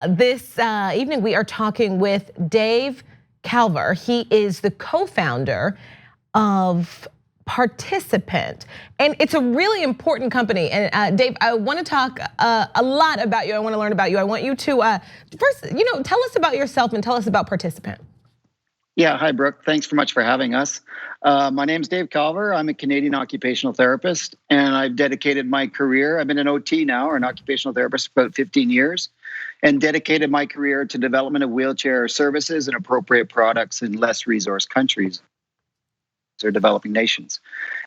This evening, we are talking with Dave Calver. He is the co-founder of Participant, and it's a really important company. And Dave, I want to talk a lot about you. I want to learn about you. I want you to first, tell us about yourself and tell us about Participant. Yeah, hi, Brooke. Thanks so much for having us. My name's Dave Calver. I'm a Canadian occupational therapist, and I've dedicated my career. I've been an OT now, or an occupational therapist, for about 15 years, and dedicated my career to development of wheelchair services and appropriate products in less resource countries or developing nations.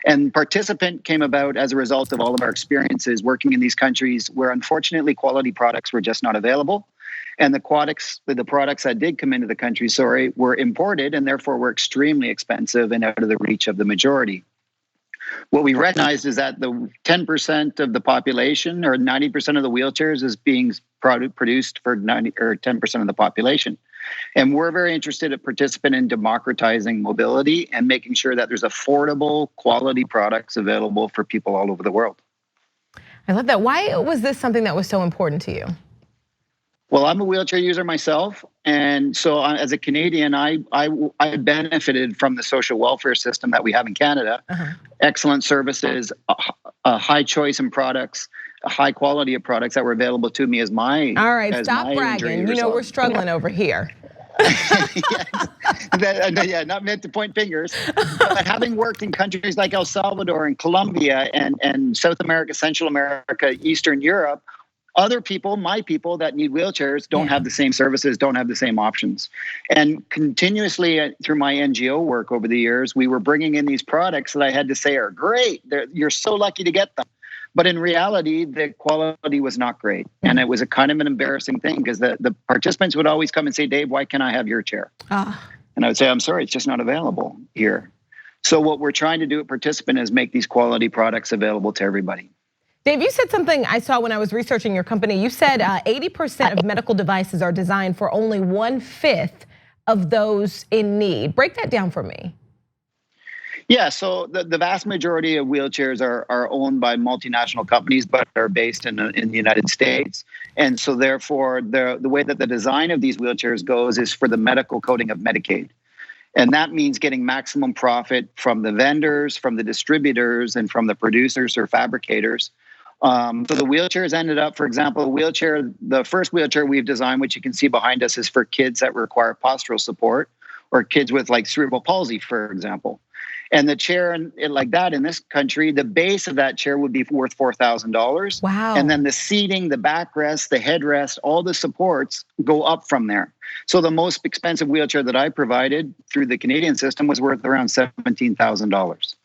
And Participant came about as a result of all of our experiences working in these countries where, unfortunately, quality products were just not available. And the products that did come into the country, were imported and therefore were extremely expensive and out of the reach of the majority. What we recognized is that the 10% of the population, or 90% of the wheelchairs, is being produced for 90 or 10% of the population. And we're very interested at Participant in democratizing mobility and making sure that there's affordable, quality products available for people all over the world. I love that. Why was this something that was so important to you? Well, I'm a wheelchair user myself, and so as a Canadian, I benefited from the social welfare system that we have in Canada. Excellent services, a high choice in products, a high quality of products that were available to me as my. All right, stop bragging. We're struggling over here. Yeah, not meant to point fingers. But having worked in countries like El Salvador and Colombia and South America, Central America, Eastern Europe, other people, my people that need wheelchairs, don't have the same services, don't have the same options. And continuously through my NGO work over the years, we were bringing in these products that I had to say are great. You're so lucky to get them. But in reality, the quality was not great. And it was a kind of an embarrassing thing because the participants would always come and say, Dave, why can't I have your chair? And I would say, I'm sorry, it's just not available here. So what we're trying to do at Participant is make these quality products available to everybody. Dave, you said something I saw when I was researching your company. You said 80% of medical devices are designed for only 1/5 of those in need. Break that down for me. Yeah, so the vast majority of wheelchairs are owned by multinational companies, but are based in the United States. And so therefore, the way that the design of these wheelchairs goes is for the medical coding of Medicaid. And that means getting maximum profit from the vendors, from the distributors, and from the producers or fabricators. So the wheelchairs ended up, for example, the first wheelchair we've designed, which you can see behind us, is for kids that require postural support or kids with like cerebral palsy, for example. And the chair like that in this country, the base of that chair would be worth $4,000. Wow. And then the seating, the backrest, the headrest, all the supports go up from there. So the most expensive wheelchair that I provided through the Canadian system was worth around $17,000.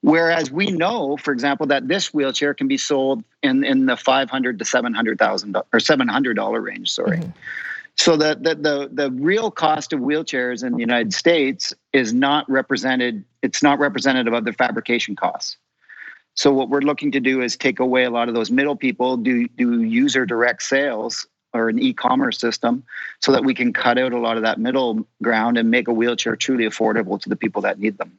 Whereas we know, for example, that this wheelchair can be sold in the $500 to $700,000 or $700 range. So the real cost of wheelchairs in the United States is not represented. It's not representative of the fabrication costs. So what we're looking to do is take away a lot of those middle people, do user direct sales or an e-commerce system, so that we can cut out a lot of that middle ground and make a wheelchair truly affordable to the people that need them.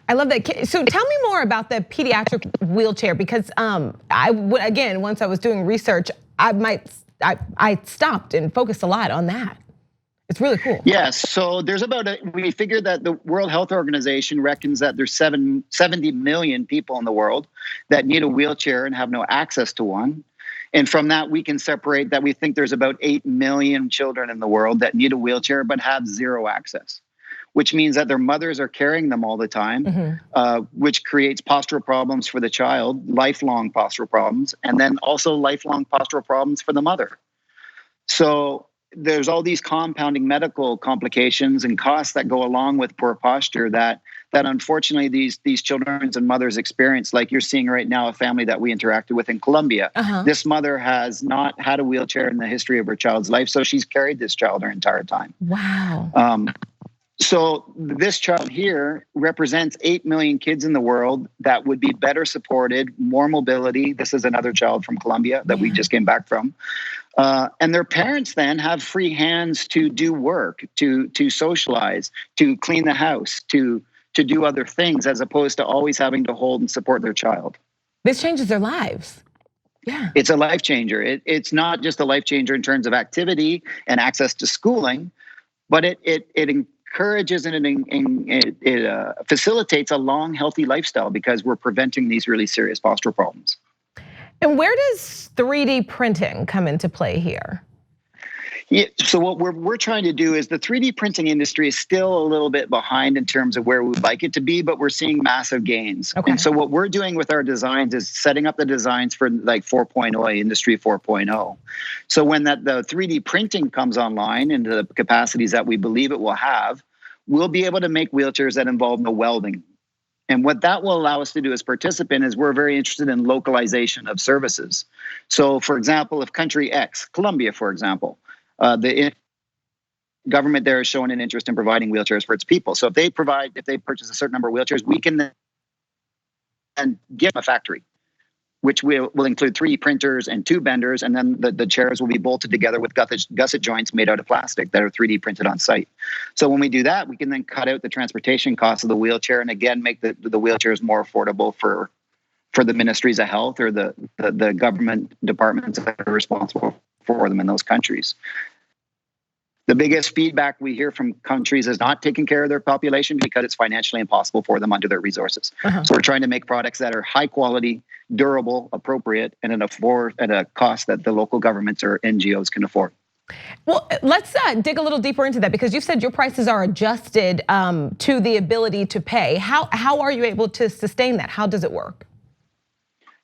I love that. So tell me more about the pediatric wheelchair, because once I was doing research, I stopped and focused a lot on that. It's really cool. Yes, so there's we figured that the World Health Organization reckons that there's 70 million people in the world that need a wheelchair and have no access to one. And from that, we can separate that we think there's about 8 million children in the world that need a wheelchair but have zero access, which means that their mothers are carrying them all the time, which creates postural problems for the child, lifelong postural problems, and then also lifelong postural problems for the mother. So there's all these compounding medical complications and costs that go along with poor posture that unfortunately these children and mothers experience. Like you're seeing right now, a family that we interacted with in Colombia. This mother has not had a wheelchair in the history of her child's life, so she's carried this child her entire time. Wow. So this child here represents 8 million kids in the world that would be better supported, more mobility. This is another child from Colombia that we just came back from. And their parents then have free hands to do work, to socialize, to clean the house, to do other things, as opposed to always having to hold and support their child. This changes their lives. Yeah. It's a life changer. It's not just a life changer in terms of activity and access to schooling, but it encourages and it facilitates a long, healthy lifestyle because we're preventing these really serious postural problems. And where does 3D printing come into play here? Yeah, so what we're trying to do is the 3D printing industry is still a little bit behind in terms of where we'd like it to be, but we're seeing massive gains. Okay. And so what we're doing with our designs is setting up the designs for like 4.0, Industry 4.0. So when the 3D printing comes online into the capacities that we believe it will have, we'll be able to make wheelchairs that involve no welding. And what that will allow us to do as participant is we're very interested in localization of services. So for example, if country X, Colombia, for example, the government there is showing an interest in providing wheelchairs for its people. So if they purchase a certain number of wheelchairs, we can then give them a factory, which will include 3D printers and tube benders, and then the chairs will be bolted together with gusset joints made out of plastic that are 3D printed on site. So when we do that, we can then cut out the transportation costs of the wheelchair and again make the wheelchairs more affordable for the ministries of health or the government departments that are responsible for them in those countries. The biggest feedback we hear from countries is not taking care of their population because it's financially impossible for them under their resources. So we're trying to make products that are high quality, durable, appropriate, and at a cost that the local governments or NGOs can afford. Well, let's dig a little deeper into that because you said your prices are adjusted to the ability to pay. How are you able to sustain that? How does it work?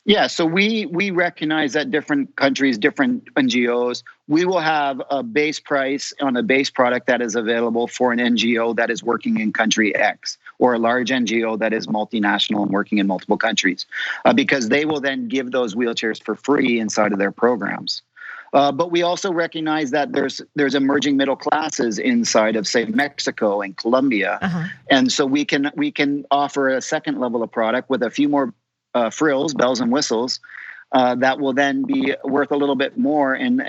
Yeah, so we recognize that different countries, different NGOs, we will have a base price on a base product that is available for an NGO that is working in country X or a large NGO that is multinational and working in multiple countries, because they will then give those wheelchairs for free inside of their programs. But we also recognize that there's emerging middle classes inside of, say, Mexico and Colombia, and so we can offer a second level of product with a few more frills, bells and whistles, that will then be worth a little bit more, and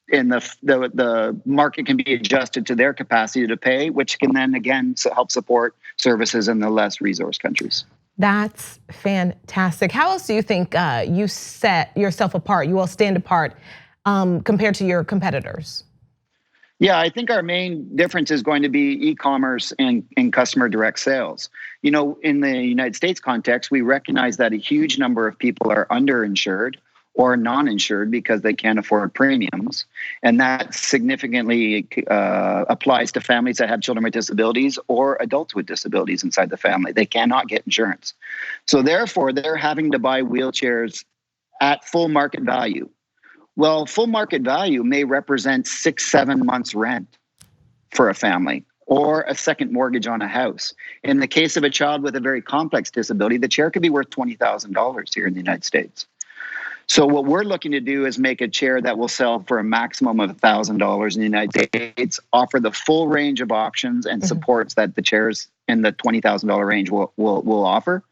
the market can be adjusted to their capacity to pay, which can then again help support services in the less resource countries. That's fantastic. How else do you think you set yourself apart? You all stand apart compared to your competitors? Yeah, I think our main difference is going to be e-commerce and customer direct sales. You know, in the United States context, we recognize that a huge number of people are underinsured or non-insured because they can't afford premiums. And that significantly applies to families that have children with disabilities or adults with disabilities inside the family. They cannot get insurance. So therefore, they're having to buy wheelchairs at full market value. Well, full market value may represent 6-7 months rent for a family or a second mortgage on a house. In the case of a child with a very complex disability, the chair could be worth $20,000 here in the United States. So what we're looking to do is make a chair that will sell for a maximum of $1,000 in the United States, offer the full range of options and supports that the chairs in the $20,000 range will offer,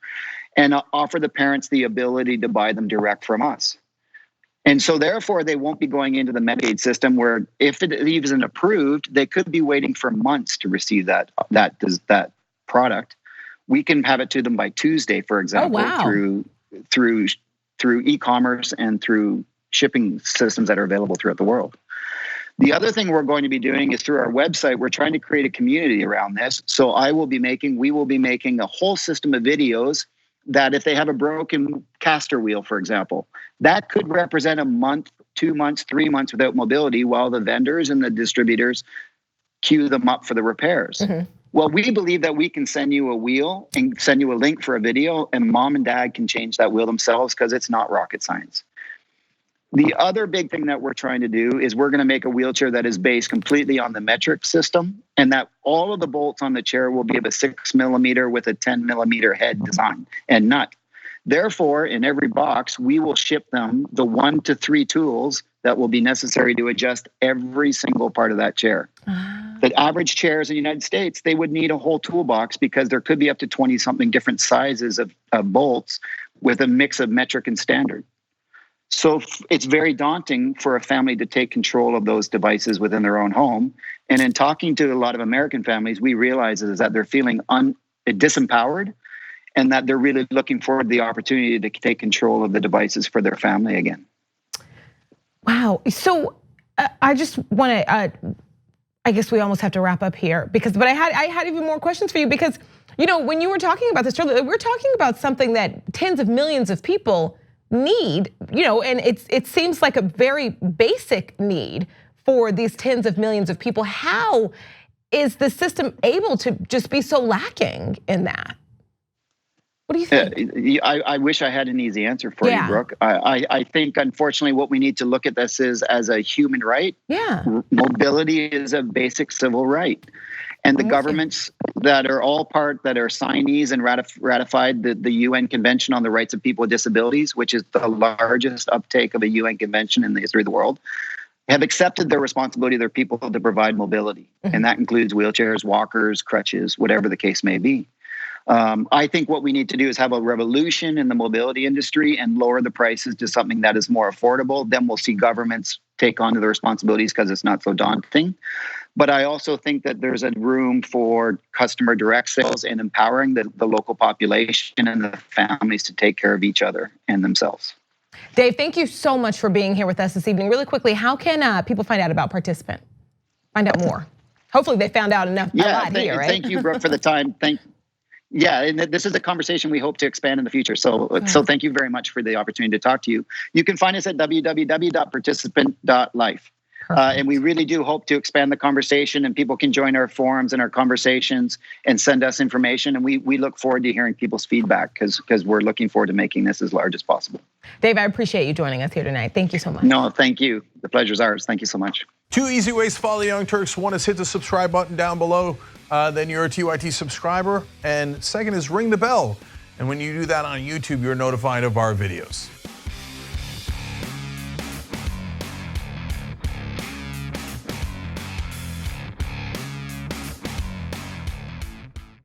and offer the parents the ability to buy them direct from us. And so therefore, they won't be going into the Medicaid system where if it isn't approved, they could be waiting for months to receive that product. We can have it to them by Tuesday, for example, through e-commerce and through shipping systems that are available throughout the world. The other thing we're going to be doing is through our website, we're trying to create a community around this. So we will be making a whole system of videos that if they have a broken caster wheel, for example, that could represent a month, 2 months, 3 months without mobility while the vendors and the distributors queue them up for the repairs. Well, we believe that we can send you a wheel and send you a link for a video, and mom and dad can change that wheel themselves because it's not rocket science. The other big thing that we're trying to do is we're going to make a wheelchair that is based completely on the metric system, and that all of the bolts on the chair will be of a 6 millimeter with a 10 millimeter head design and nut. Therefore, in every box, we will ship them the 1 to 3 tools that will be necessary to adjust every single part of that chair. The average chairs in the United States, they would need a whole toolbox because there could be up to 20-something different sizes of bolts with a mix of metric and standard. So it's very daunting for a family to take control of those devices within their own home. And in talking to a lot of American families, we realize is that they're feeling disempowered and that they're really looking forward to the opportunity to take control of the devices for their family again. Wow. So I just want to. I guess we almost have to wrap up here but I had even more questions for you because when you were talking about this earlier, we're talking about something that tens of millions of people need, and it seems like a very basic need for these tens of millions of people. How is the system able to just be so lacking in that? What do you think? I wish I had an easy answer for you, Brooke. I think, unfortunately, what we need to look at this is as a human right. Yeah. Mobility is a basic civil right. And the governments that are signees and ratified the UN Convention on the Rights of People with Disabilities, which is the largest uptake of a UN convention in the history of the world, have accepted their responsibility of their people to provide mobility. And that includes wheelchairs, walkers, crutches, whatever the case may be. I think what we need to do is have a revolution in the mobility industry and lower the prices to something that is more affordable. Then we'll see governments take on the responsibilities because it's not so daunting. But I also think that there's a room for customer direct sales and empowering the local population and the families to take care of each other and themselves. Dave, thank you so much for being here with us this evening. Really quickly, how can people find out about Participant? Find out more. Hopefully they found out enough a lot here, right? Thank you, Brooke, for the time. Yeah, and this is a conversation we hope to expand in the future. So thank you very much for the opportunity to talk to you. You can find us at www.participant.life. And we really do hope to expand the conversation, and people can join our forums and our conversations and send us information. And we look forward to hearing people's feedback because we're looking forward to making this as large as possible. Dave, I appreciate you joining us here tonight. Thank you so much. No, thank you. The pleasure's ours. Thank you so much. 2 easy ways to follow the Young Turks. One is hit the subscribe button down below. Then you're a TYT subscriber. And second is ring the bell. And when you do that on YouTube, you're notified of our videos.